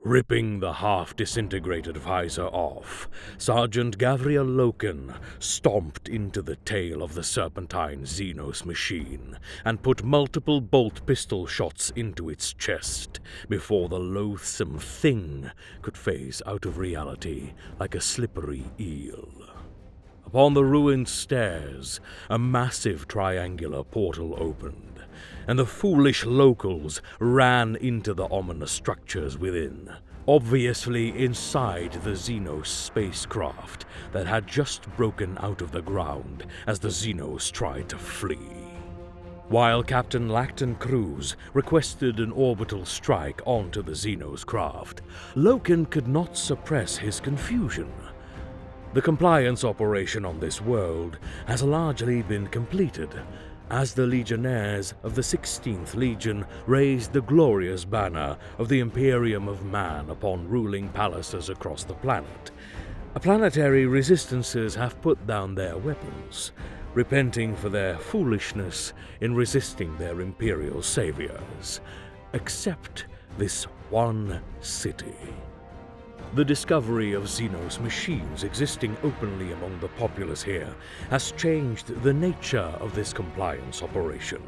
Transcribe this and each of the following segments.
Ripping the half-disintegrated visor off, Sergeant Gavriel Loken stomped into the tail of the serpentine Xenos machine and put multiple bolt pistol shots into its chest before the loathsome thing could phase out of reality like a slippery eel. Upon the ruined stairs, a massive triangular portal opened, and the foolish locals ran into the ominous structures within, obviously inside the Xenos spacecraft that had just broken out of the ground as the Xenos tried to flee. While Captain Lacton Cruz requested an orbital strike onto the Xenos craft, Loken could not suppress his confusion. The compliance operation on this world has largely been completed, as the Legionnaires of the 16th Legion raised the glorious banner of the Imperium of Man upon ruling palaces across the planet. Planetary resistances have put down their weapons, repenting for their foolishness in resisting their imperial saviors, except this one city. The discovery of Xenos machines existing openly among the populace here has changed the nature of this compliance operation,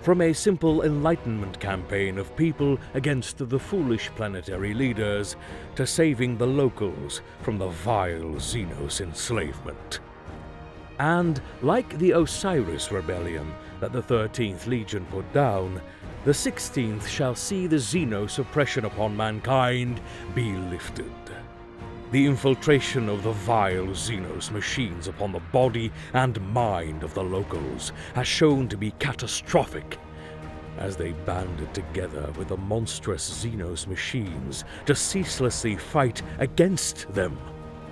from a simple enlightenment campaign of people against the foolish planetary leaders to saving the locals from the vile Xenos enslavement. And like the Osiris Rebellion that the 13th Legion put down, the 16th shall see the Xenos oppression upon mankind be lifted. The infiltration of the vile Xenos machines upon the body and mind of the locals has shown to be catastrophic, as they banded together with the monstrous Xenos machines to ceaselessly fight against them,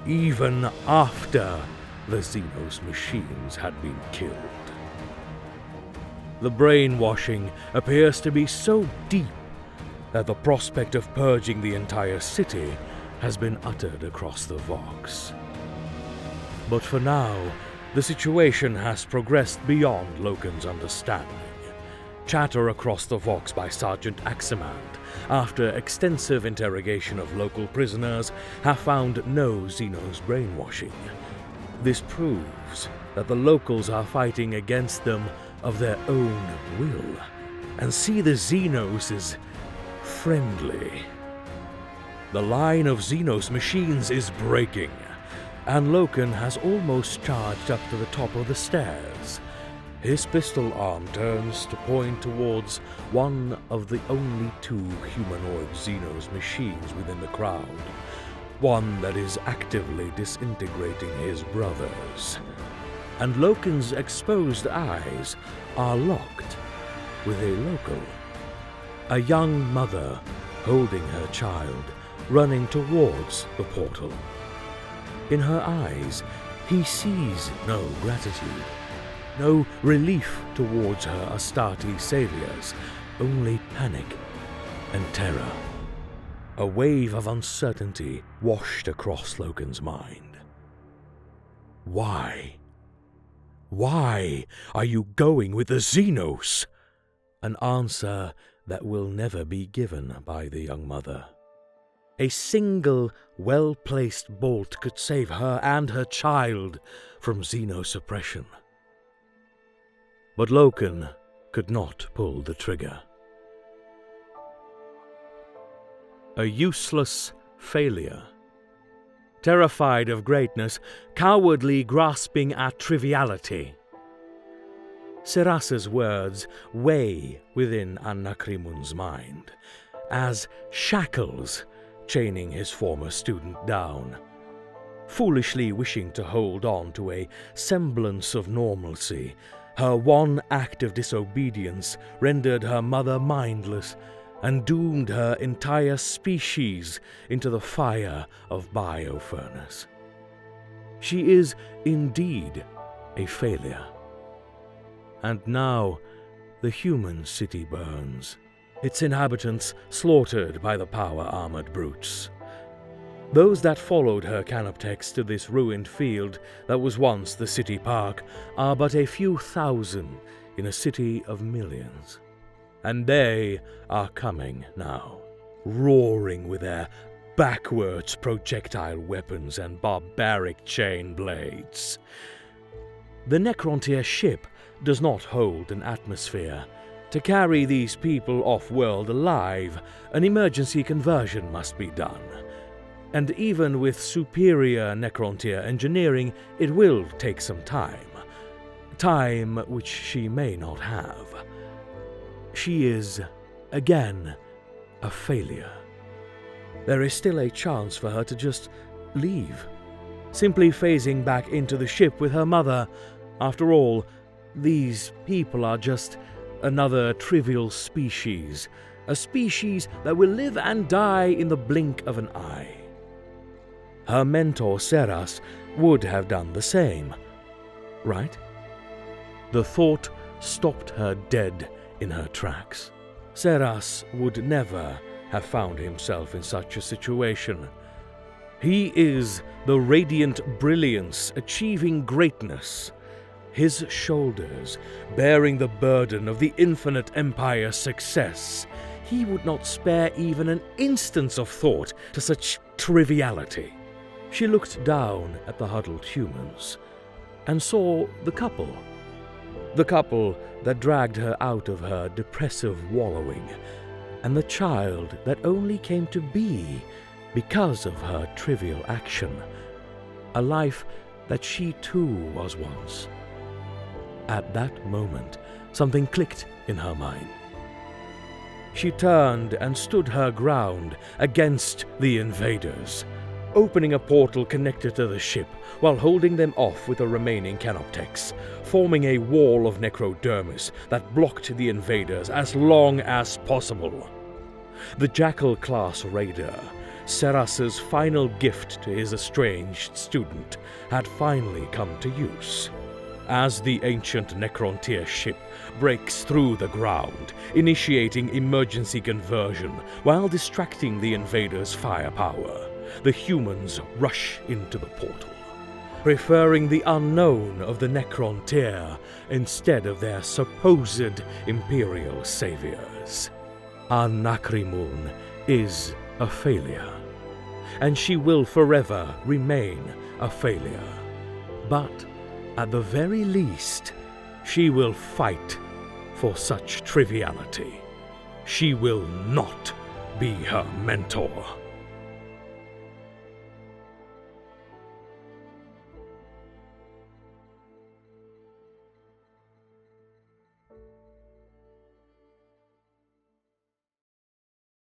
even after the Xenos machines had been killed. The brainwashing appears to be so deep that the prospect of purging the entire city has been uttered across the Vox. But for now, the situation has progressed beyond Loken's understanding. Chatter across the Vox by Sergeant Aximand, after extensive interrogation of local prisoners, have found no Xenos brainwashing. This proves that the locals are fighting against them of their own will, and see the Xenos as friendly. The line of Xenos machines is breaking, and Loken has almost charged up to the top of the stairs. His pistol arm turns to point towards one of the only two humanoid Xenos machines within the crowd, one that is actively disintegrating his brothers. And Loken's exposed eyes are locked with a local, a young mother holding her child, running towards the portal. In her eyes, he sees no gratitude, no relief towards her Astarte saviors, only panic and terror. A wave of uncertainty washed across Loken's mind. Why? Why are you going with the Xenos? An answer that will never be given by the young mother. A single, well-placed bolt could save her and her child from Xenos oppression. But Loken could not pull the trigger. A useless failure. Terrified of greatness, cowardly grasping at triviality. Serasa's words weigh within Anakrimun's mind, as shackles chaining his former student down. Foolishly wishing to hold on to a semblance of normalcy, her one act of disobedience rendered her mother mindless and doomed her entire species into the fire of biofurnace. She is indeed a failure. And now the human city burns, its inhabitants slaughtered by the power-armored brutes. Those that followed her canoptex to this ruined field that was once the city park are but a few thousand in a city of millions. And they are coming now, roaring with their backwards projectile weapons and barbaric chain blades. The Necron-tier ship does not hold an atmosphere. To carry these people off-world alive, an emergency conversion must be done. And even with superior Necron-tier engineering, it will take some time. Time which she may not have. She is, again, a failure. There is still a chance for her to just leave, simply phasing back into the ship with her mother. After all, these people are just another trivial species, a species that will live and die in the blink of an eye. Her mentor, Seras, would have done the same, right? The thought stopped her dead in her tracks. Seras would never have found himself in such a situation. He is the radiant brilliance achieving greatness, his shoulders bearing the burden of the infinite empire's success. He would not spare even an instance of thought to such triviality. She looked down at the huddled humans and saw the couple that dragged her out of her depressive wallowing, and the child that only came to be because of her trivial action, a life that she too was once. At that moment, something clicked in her mind. She turned and stood her ground against the invaders, opening a portal connected to the ship while holding them off with the remaining canoptechs, forming a wall of necrodermis that blocked the invaders as long as possible. The Jackal-class raider, Seras's final gift to his estranged student, had finally come to use. As the ancient Necron-tier ship breaks through the ground, initiating emergency conversion while distracting the invaders' firepower, the humans rush into the portal, preferring the unknown of the Necron-tier instead of their supposed Imperial saviors. Anakrimun is a failure, and she will forever remain a failure. But at the very least, she will fight for such triviality. She will not be her mentor.